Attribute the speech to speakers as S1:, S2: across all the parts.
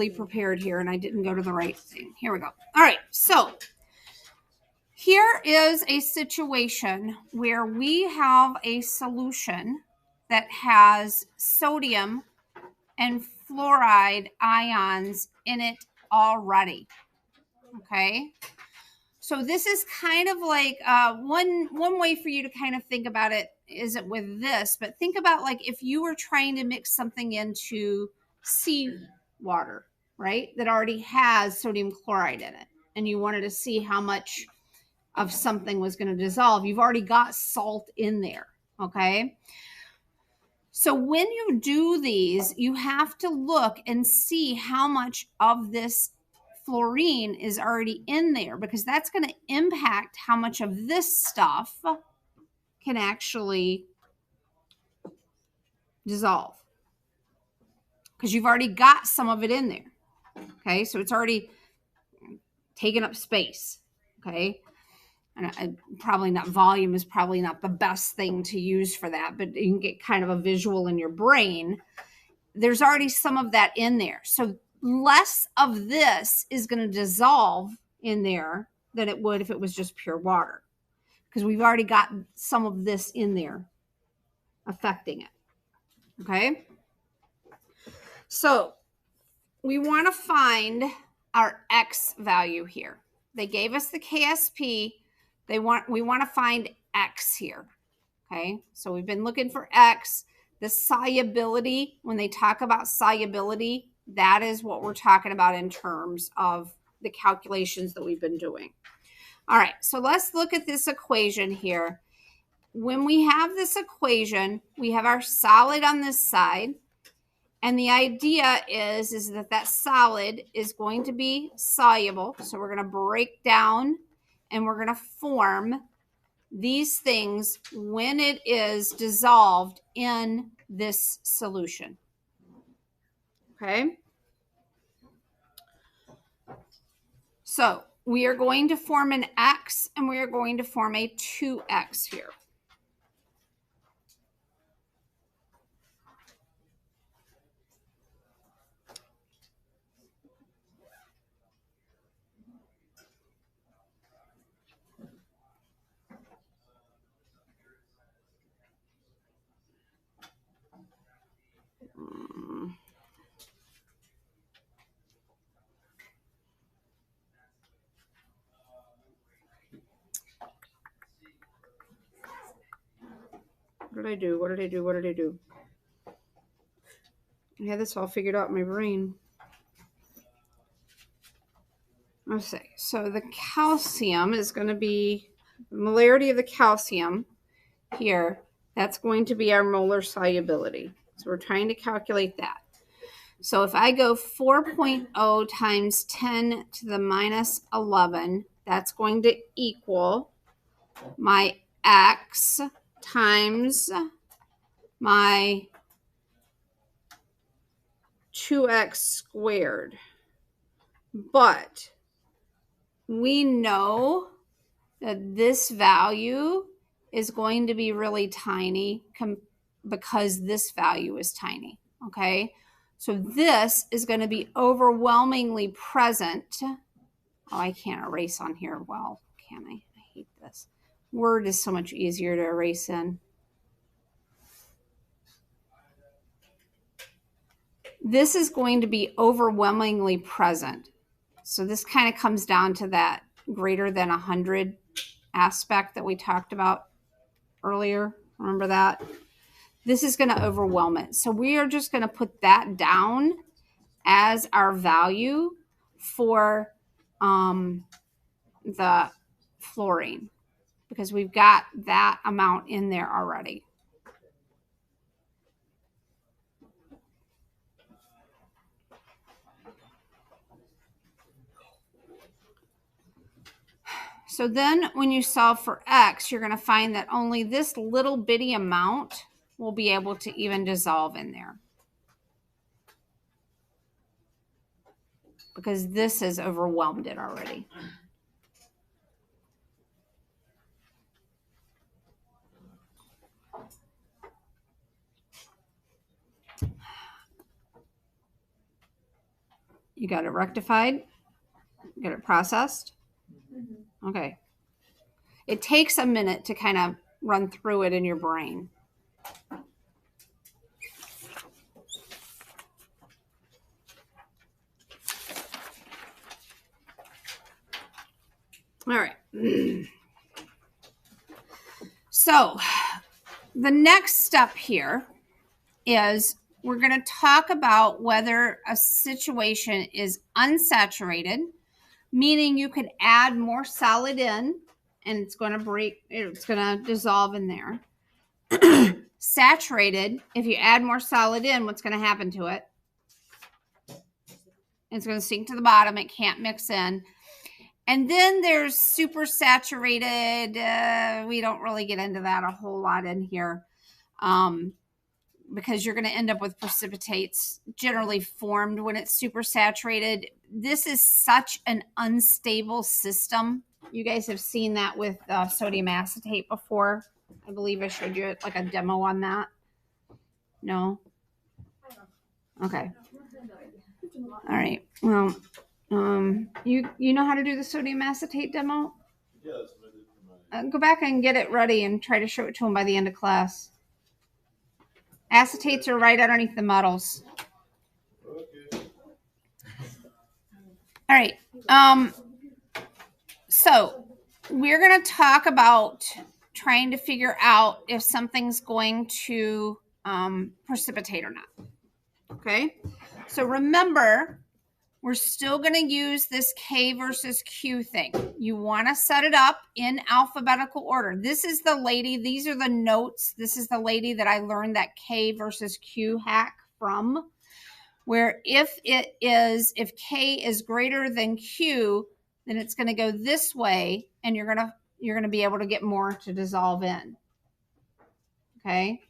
S1: prepared here and I didn't go to the right thing. Here we go. All right, so here is a situation where we have a solution that has sodium and fluoride ions in it already. Okay, so this is kind of like one way for you to kind of think about it isn't with this, but think about like if you were trying to mix something into seawater, right, that already has sodium chloride in it, and you wanted to see how much of something was going to dissolve. You've already got salt in there, okay? So when you do these, you have to look and see how much of this fluorine is already in there, because that's going to impact how much of this stuff can actually dissolve, because you've already got some of it in there. Okay, so it's already taken up space. Okay, and probably not, volume is probably not the best thing to use for that, but you can get kind of a visual in your brain. There's already some of that in there, so less of this is going to dissolve in there than it would if it was just pure water, because we've already got some of this in there affecting it. Okay, so we want to find our X value here. They gave us the KSP. We want to find X here. Okay, so we've been looking for X. The solubility, when they talk about solubility, that is what we're talking about in terms of the calculations that we've been doing. All right, so let's look at this equation here. When we have this equation, we have our solid on this side. And the idea is that solid is going to be soluble. So we're going to break down and we're going to form these things when it is dissolved in this solution. Okay. So we are going to form an X and we are going to form a 2X here. What did I do? What did I do? What did I do? I had this all figured out in my brain. Let's see. So the calcium is going to be the molarity of the calcium here. That's going to be our molar solubility. So we're trying to calculate that. So if I go 4.0 times 10 to the minus 11, that's going to equal my X times my 2X squared. But we know that this value is going to be really tiny because this value is tiny, okay? So this is going to be overwhelmingly present. Oh, I can't erase on here. Well, can I? I hate this. Word is so much easier to erase in. This is going to be overwhelmingly present. So this kind of comes down to that greater than 100 aspect that we talked about earlier. Remember that? This is going to overwhelm it. So we are just going to put that down as our value for the fluorine, because we've got that amount in there already. So then when you solve for X, you're going to find that only this little bitty amount will be able to even dissolve in there, because this has overwhelmed it already. You got it rectified? Get it processed? Okay. It takes a minute to kind of run through it in your brain. All right. So the next step here is we're going to talk about whether a situation is unsaturated, meaning you could add more solid in and it's going to dissolve in there. Saturated, if you add more solid in, what's going to happen to it? It's going to sink to the bottom. It can't mix in. And then there's super saturated. We don't really get into that a whole lot in here because you're going to end up with precipitates generally formed when it's super saturated. This is such an unstable system. You guys have seen that with sodium acetate before. I believe I showed you like a demo on that. No? Okay. All right. Well, you know how to do the sodium acetate demo?
S2: Yeah, that's what I did for my...
S1: Go back and get it ready and try to show it to them by the end of class. Acetates are right underneath the metals.
S2: Okay.
S1: All right. So we're going to talk about trying to figure out if something's going to precipitate or not. Okay. So remember, we're still going to use this K versus Q thing. You want to set it up in alphabetical order. This is the lady. These are the notes. This is the lady that I learned that K versus Q hack from, where if K is greater than Q, then it's going to go this way and you're going to be able to get more to dissolve in. Okay.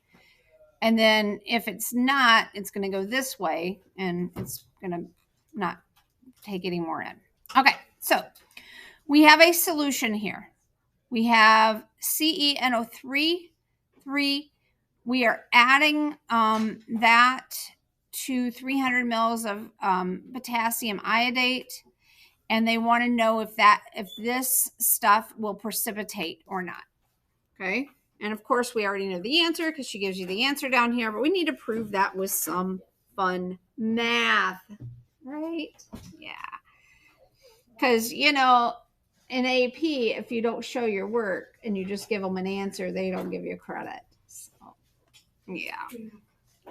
S1: And then if it's not, it's going to go this way and it's going to not take any more in. Okay, so we have a solution here. We have CeNO3. We are adding that to 300 mils of potassium iodate, and they want to know if this stuff will precipitate or not. Okay, and of course we already know the answer because she gives you the answer down here, but we need to prove that with some fun math. Right? Yeah. Because, in AP, if you don't show your work and you just give them an answer, they don't give you credit. So, yeah.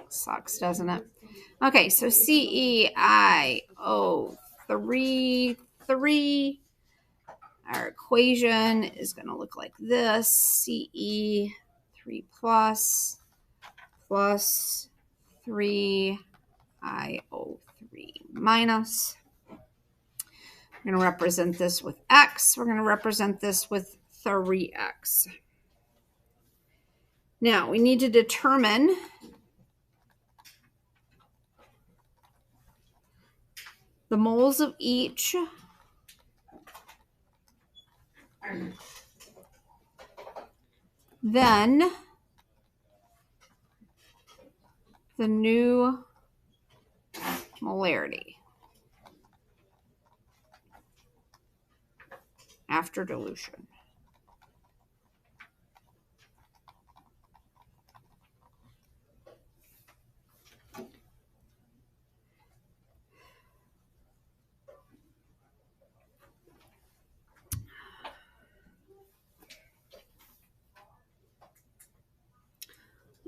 S1: Sucks, doesn't it? Okay, so CeIO3. Our equation is going to look like this. Ce3 plus 3IO3 minus. We're going to represent this with X. We're going to represent this with 3X. Now, we need to determine the moles of each. Then, the new molarity after dilution.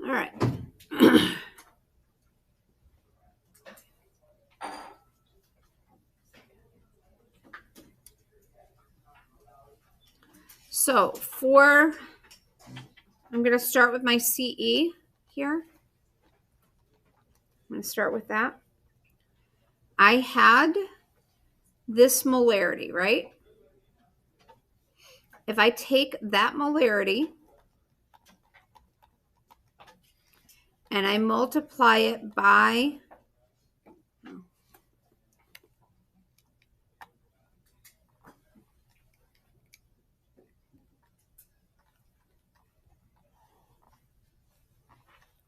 S1: All right. So I'm going to start with my CE here. I'm going to start with that. I had this molarity, right? If I take that molarity and I multiply it by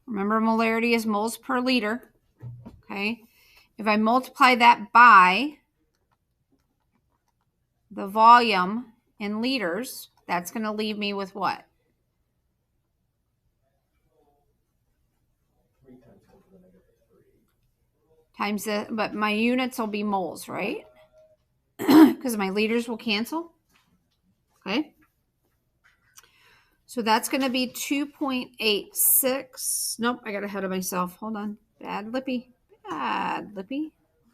S1: remember, molarity is moles per liter. Okay. if I multiply that by the volume in liters, that's going to leave me with what?
S3: 3 times 10 to the negative 3.
S1: Times the, but my units will be moles, right? Because my liters will cancel. Okay. So that's going to be 2.86. Nope, I got ahead of myself. Hold on. Bad lippy. Bad lippy.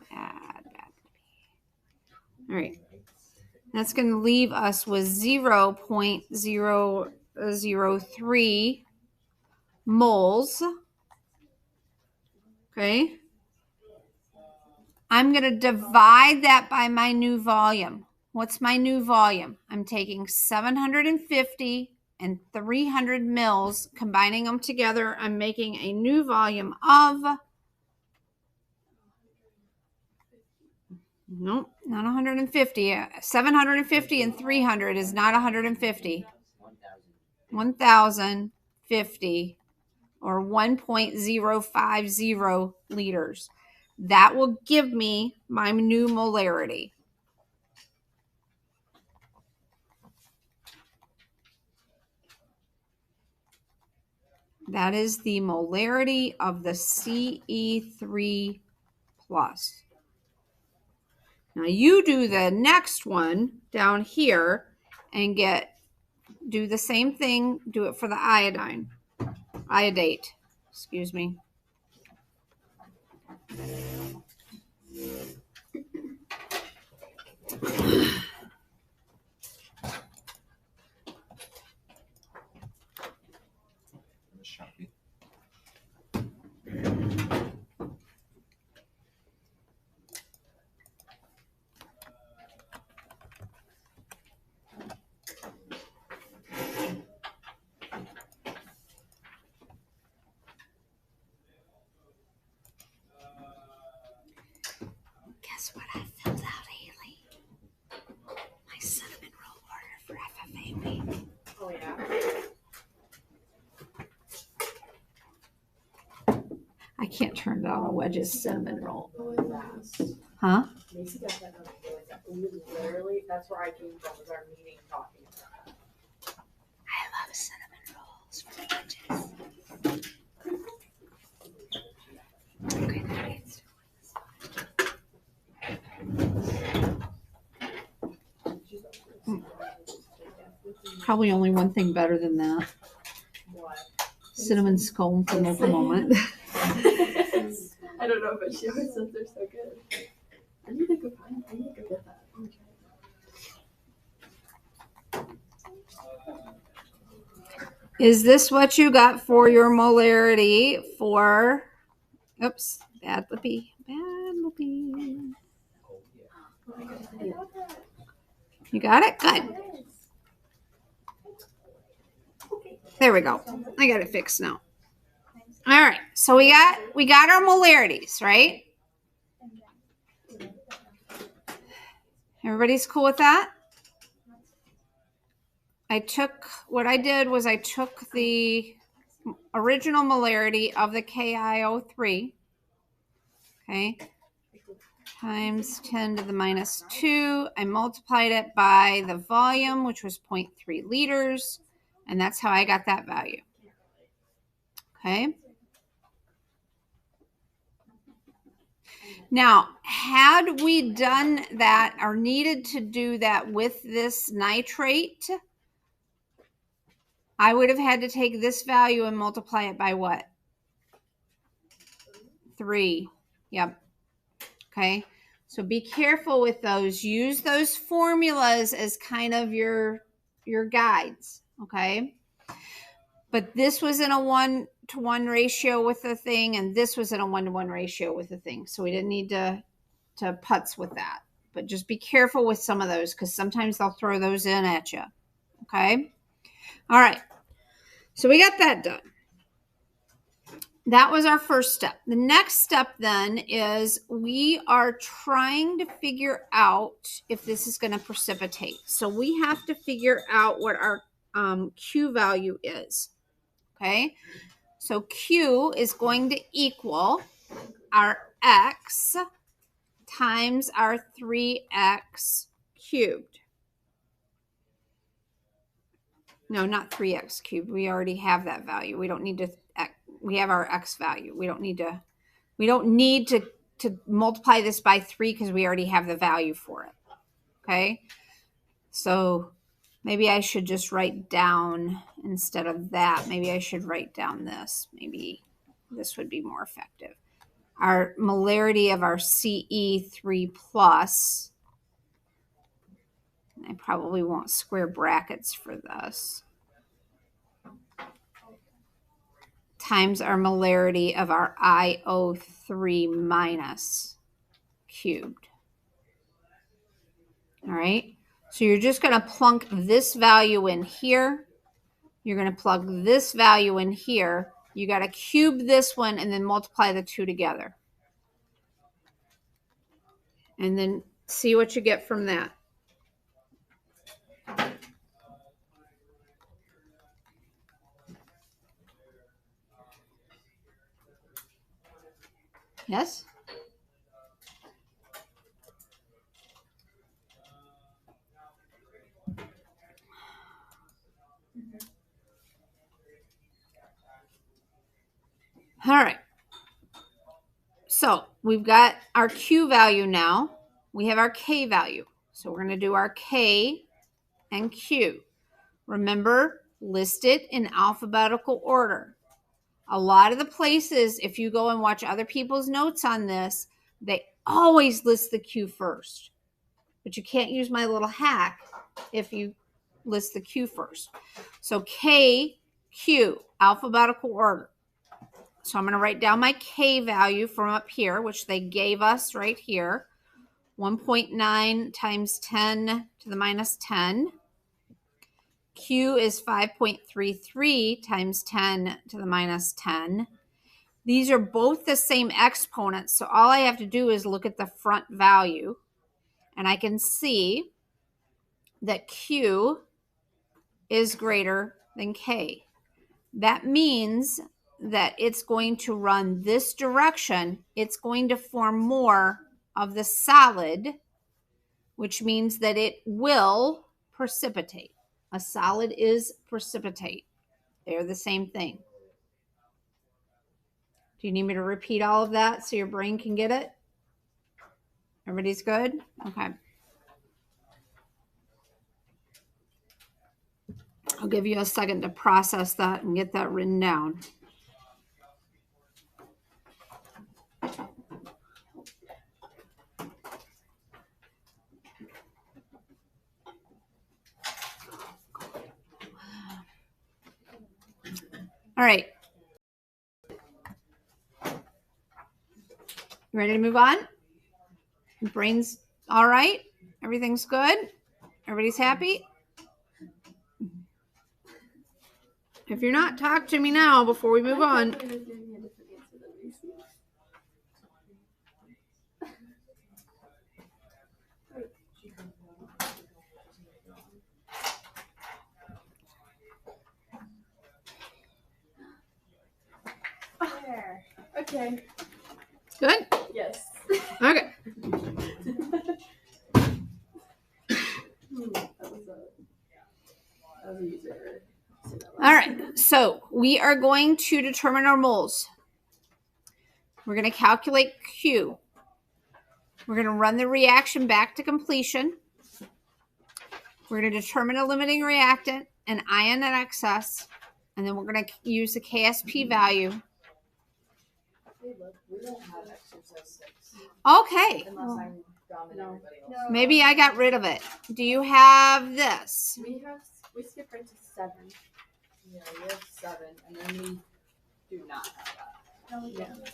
S1: Bad lippy. All right. That's going to leave us with 0.003 moles. Okay. I'm going to divide that by my new volume. What's my new volume? I'm taking 750 and 300 mils, combining them together. I'm making a new volume of, nope, not 150. 750 and 300 is not 150. 1,050 or 1.050 liters. That will give me my new molarity. That is the molarity of the Ce3 plus. Now you do the next one down here and do the same thing. Do it for the iodate. Excuse me. Guess what I filled out, Haley? My cinnamon roll order for FFA week.
S4: Oh, yeah.
S1: I can't turn down a Wedge's cinnamon roll.
S4: Oh, and last.
S1: Huh?
S4: Macy got that on the like that. We literally, that's where I came from, was our meeting talking about that.
S1: I love cinnamon rolls for Wedges. Okay, that is. Probably only one thing better than that.
S4: What?
S1: Cinnamon scone from Moment.
S4: I don't know, but she always says they're so good. I need to go find. I need to go get that.
S1: Is this what you got for your molarity for? Oops, bad lippy. Bad lippy. You got it? Good. There we go. I got it fixed now. All right. So we got our molarities, right? Everybody's cool with that? What I did was I took the original molarity of the KiO3, okay, times 10 to the minus 2. I multiplied it by the volume, which was 0.3 liters, and that's how I got that value. Okay. Now, had we done that or needed to do that with this nitrate, I would have had to take this value and multiply it by what? 3. Yep. Okay. So be careful with those. Use those formulas as kind of your guides. Okay. But this was in a 1-to-1 ratio with the thing, and this was in a 1-to-1 ratio with the thing. So we didn't need to putz with that. But just be careful with some of those because sometimes they'll throw those in at you. Okay. All right. So we got that done. That was our first step. The next step then is we are trying to figure out if this is going to precipitate. So we have to figure out what our Q value is. Okay. So Q is going to equal our x times our 3x cubed. No, not 3x cubed. We already have that value. We don't need to, we have our x value. We don't need to multiply this by 3 because we already have the value for it. Okay. So maybe I should just write down, instead of that, maybe I should write down this. Maybe this would be more effective. Our molarity of our Ce3 plus, I probably won't square brackets for this, times our molarity of our IO3 minus cubed. All right. So you're just going to plunk this value in here. You're going to plug this value in here. You got to cube this one and then multiply the two together. And then see what you get from that. Yes? All right. So we've got our Q value now. We have our K value. So we're going to do our K and Q. Remember, list it in alphabetical order. A lot of the places, if you go and watch other people's notes on this, they always list the Q first. But you can't use my little hack if you list the Q first. So K, Q, alphabetical order. So I'm going to write down my K value from up here, which they gave us right here. 1.9 times 10 to the minus 10. Q is 5.33 times 10 to the minus 10. These are both the same exponents, so all I have to do is look at the front value, and I can see that Q is greater than K. That means that it's going to run this direction. It's going to form more of the solid, which means that it will precipitate. A solid is precipitate. They're the same thing. Do you need me to repeat all of that so your brain can get it? Everybody's good? Okay. I'll give you a second to process that and get that written down. All right. You ready to move on? Your brain's all right? Everything's good? Everybody's happy? If you're not, talk to me now before we move on.
S4: Okay.
S1: Good?
S4: Yes.
S1: Okay. All right. So we are going to determine our moles. We're going to calculate Q. We're going to run the reaction back to completion. We're going to determine a limiting reactant, an ion in excess, and then we're going to use the KSP value.
S3: Hey, look, we don't have exercise 6.
S1: Okay.
S3: Unless I'm dumb and everybody else.
S1: Maybe I got rid of it. Do you have this?
S4: We skip right to 7.
S3: Yeah, we have 7, and then we do not have that.
S4: No, we don't.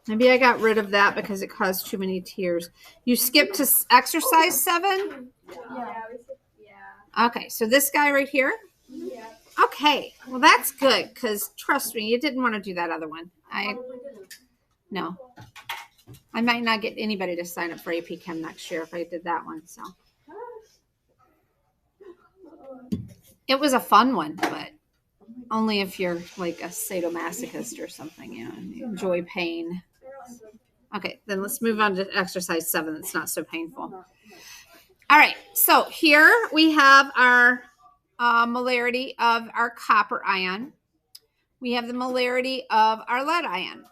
S1: Maybe I got rid of that because it caused too many tears. You skipped to exercise 7?
S4: Yeah.
S1: Okay, so this guy right here?
S4: Yeah.
S1: Okay, well that's good because trust me, you didn't want to do that other one. No. I might not get anybody to sign up for AP Chem next year if I did that one. So it was a fun one, but only if you're like a sadomasochist or something, you know, you enjoy pain. Okay, then let's move on to exercise 7. It's not so painful. All right, so here we have our molarity of our copper ion. We have the molarity of our lead ion.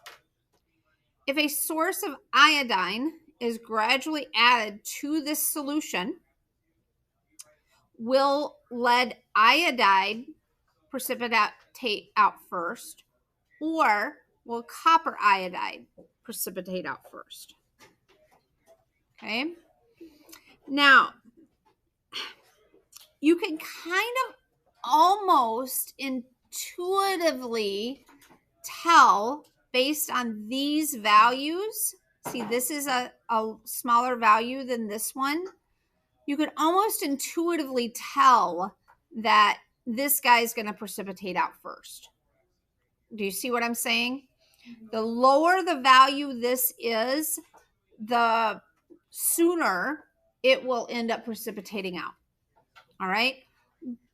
S1: If a source of iodine is gradually added to this solution, will lead iodide precipitate out first, or will copper iodide precipitate out first? Okay. Now, you can kind of almost intuitively tell based on these values. See, this is a smaller value than this one. You could almost intuitively tell that this guy is going to precipitate out first. Do you see what I'm saying? The lower the value this is, the sooner it will end up precipitating out. All right.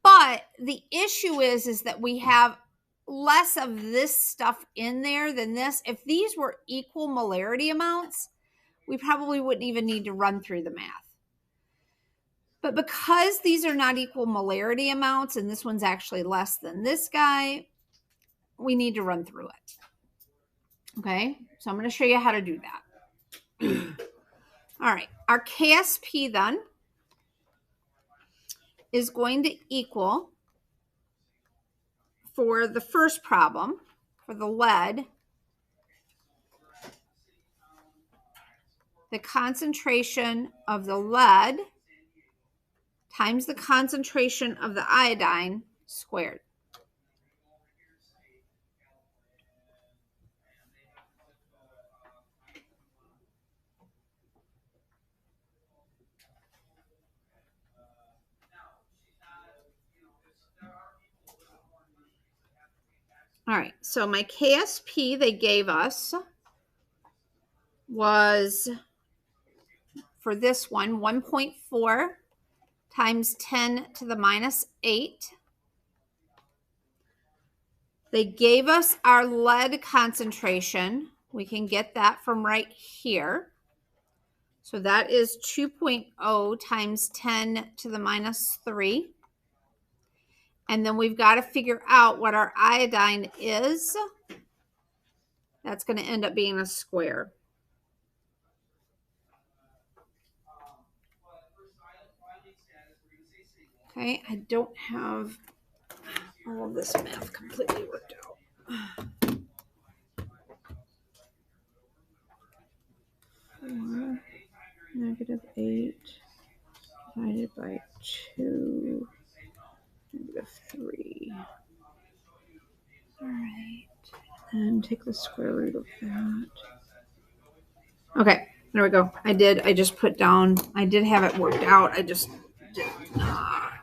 S1: But the issue is that we have less of this stuff in there than this. If these were equal molarity amounts, we probably wouldn't even need to run through the math. But because these are not equal molarity amounts, and this one's actually less than this guy, we need to run through it. Okay, so I'm going to show you how to do that. All right, our KSP then is going to equal, for the first problem, for the lead, the concentration of the lead times the concentration of the iodine squared. All right, so my KSP they gave us was, for this one, 1.4 times 10 to the minus 8. They gave us our lead concentration. We can get that from right here. So that is 2.0 times 10 to the minus 3. And then we've got to figure out what our iodine is. That's going to end up being a square. Okay, I don't have all of this math completely worked out. 4 negative 8 divided by 2 negative 3. All right, and take the square root of that. Okay, there we go. I just put down, I did have it worked out. I just did not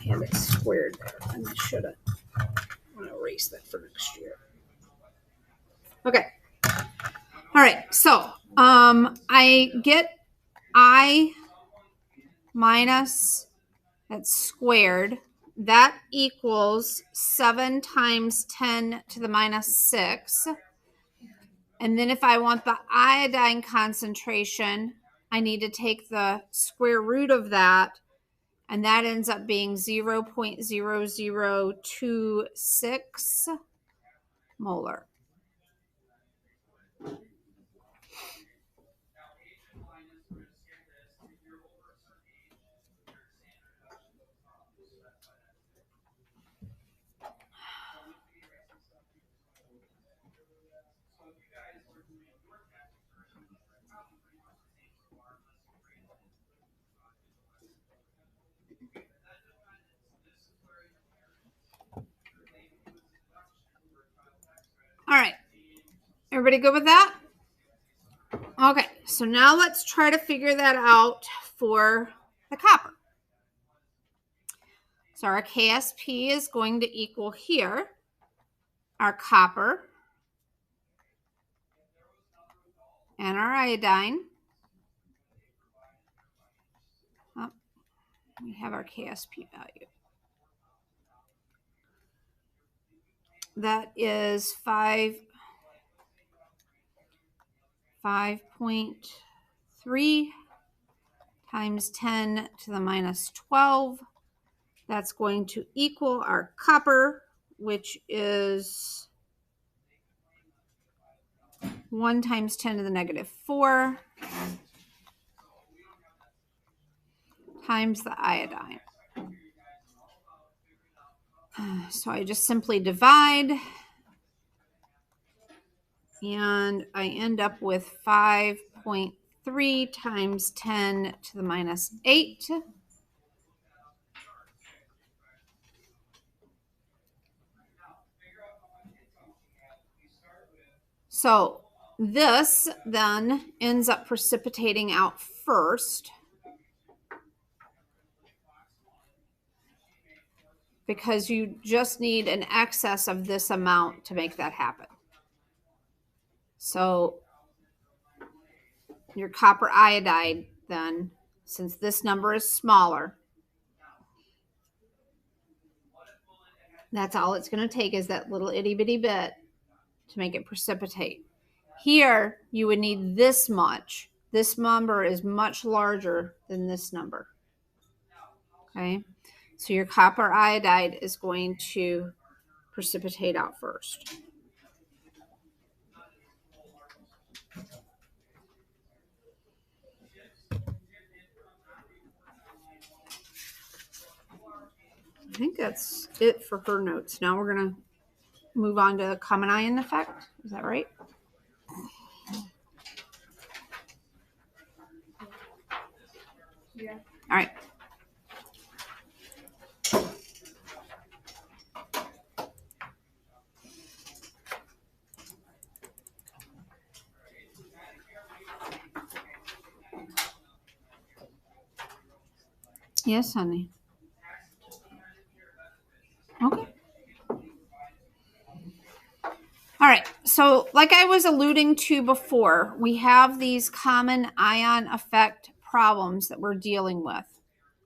S1: have it squared there, and I should have. I'm going to erase that for next year. Okay. All right, so I get I minus, that's squared. That equals 7 times 10 to the minus 6. And then if I want the iodine concentration, I need to take the square root of that, and that ends up being 0.0026 molar. All right, everybody good with that? Okay, so now let's try to figure that out for the copper. So our KSP is going to equal here our copper and our iodine. Oh, we have our KSP value. That is 5 5.3 times 10 to the minus 12. That's going to equal our copper, which is 1 times 10 to the negative 4 times the iodine. So I just simply divide, and I end up with 5.3 times 10 to the minus 8. So this then ends up precipitating out first, because you just need an excess of this amount to make that happen. So your copper iodide then, since this number is smaller, that's all it's going to take is that little itty bitty bit to make it precipitate. Here, you would need this much. This number is much larger than this number. Okay, so your copper iodide is going to precipitate out first. I think that's it for her notes. Now we're going to move on to common ion effect. Is that right?
S3: Yeah.
S1: All right. Yes, honey. Okay. All right. So like I was alluding to before, we have these common ion effect problems that we're dealing with.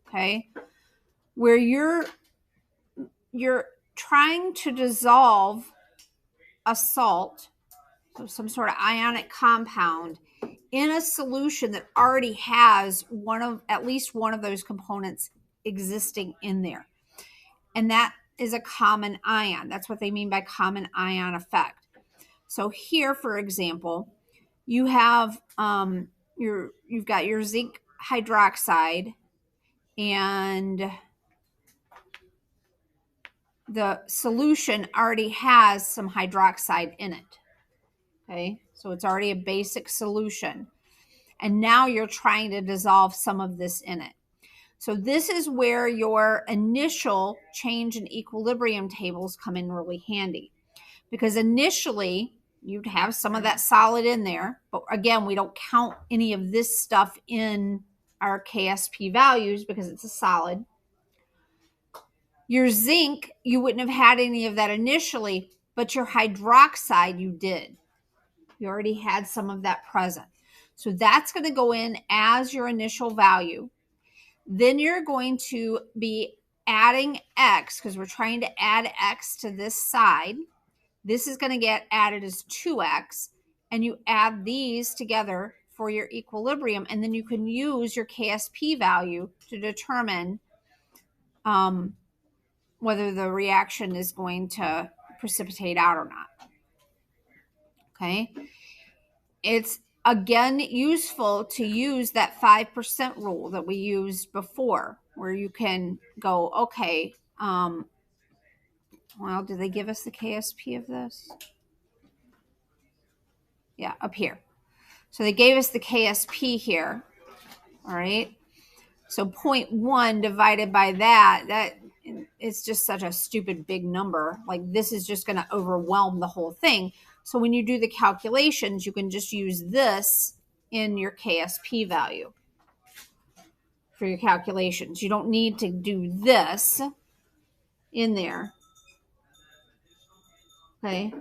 S1: Okay. Where you're trying to dissolve a salt, so some sort of ionic compound, in a solution that already has at least one of those components existing in there. And that is a common ion. That's what they mean by common ion effect. So here, for example, you have you've got your zinc hydroxide, and the solution already has some hydroxide in it. Okay, so it's already a basic solution. And now you're trying to dissolve some of this in it. So this is where your initial change in equilibrium tables come in really handy. Because initially, you'd have some of that solid in there. But again, we don't count any of this stuff in our KSP values because it's a solid. Your zinc, you wouldn't have had any of that initially, but your hydroxide, you did. You already had some of that present. So that's going to go in as your initial value. Then you're going to be adding X, because we're trying to add X to this side. This is going to get added as 2X, and you add these together for your equilibrium, and then you can use your KSP value to determine whether the reaction is going to precipitate out or not. Okay. It's again useful to use that 5% rule that we used before, where you can go, okay, well, do they give us the KSP of this? Yeah, up here. So they gave us the KSP here. All right. So 0.1 divided by that it's just such a stupid big number. Like, this is just going to overwhelm the whole thing. So when you do the calculations, you can just use this in your KSP value for your calculations. You don't need to do this in there. Okay.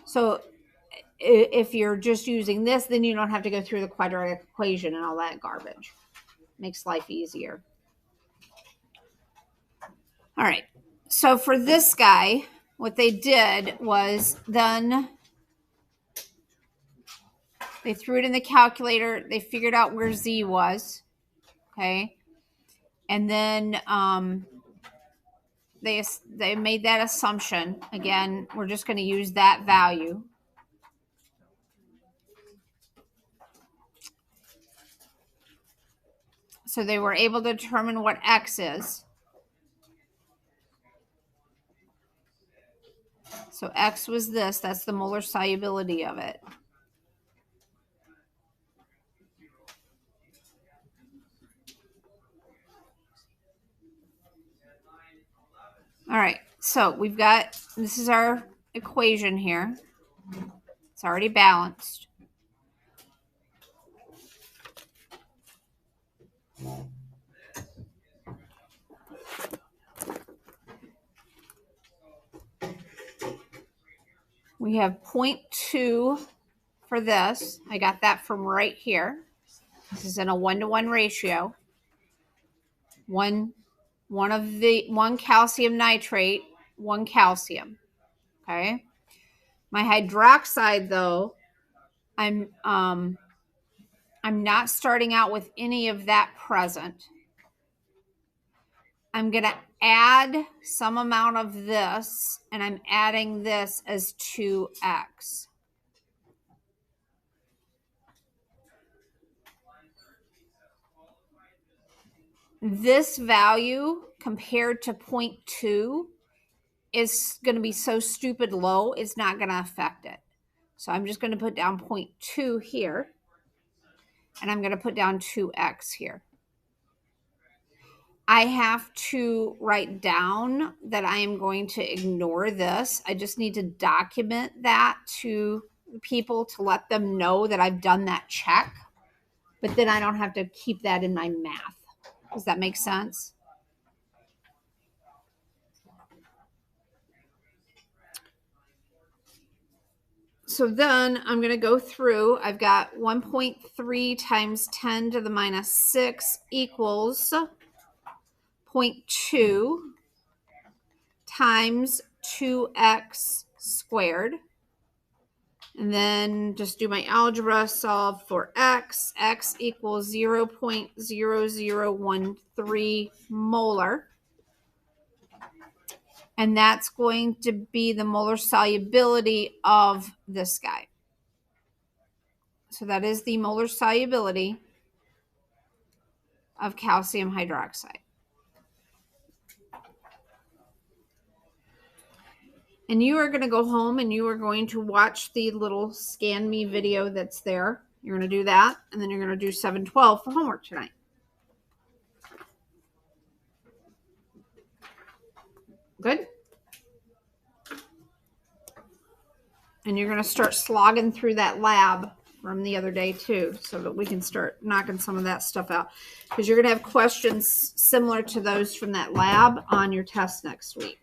S1: So if you're just using this, then you don't have to go through the quadratic equation and all that garbage. Makes life easier. All right. So for this guy, what they did was then They threw it in the calculator. They figured out where Z was. Okay. And then they made that assumption. Again, we're just going to use that value. So they were able to determine what X is. So X was this. That's the molar solubility of it. All right. So we've got, this is our equation here. It's already balanced. We have 0.2 for this. I got that from right here. This is in a 1-to-1 ratio. One calcium nitrate, 1 calcium. Okay. My hydroxide, though, I'm not starting out with any of that present. I'm going to add some amount of this, and I'm adding this as 2x. This value compared to 0.2 is going to be so stupid low, it's not going to affect it. So I'm just going to put down 0.2 here, and I'm going to put down 2x here. I have to write down that I am going to ignore this. I just need to document that to people to let them know that I've done that check. But then I don't have to keep that in my math. Does that make sense? So then I'm going to go through. I've got 1.3 times 10 to the minus 6 equals 0.2 times 2x squared. And then just do my algebra, solve for x. X equals 0.0013 molar. And that's going to be the molar solubility of this guy. So that is the molar solubility of calcium hydroxide. And you are going to go home and you are going to watch the little Scan Me video that's there. You're going to do that, and then you're going to do 712 for homework tonight. Good? And you're going to start slogging through that lab from the other day too, so that we can start knocking some of that stuff out. Because you're going to have questions similar to those from that lab on your test next week.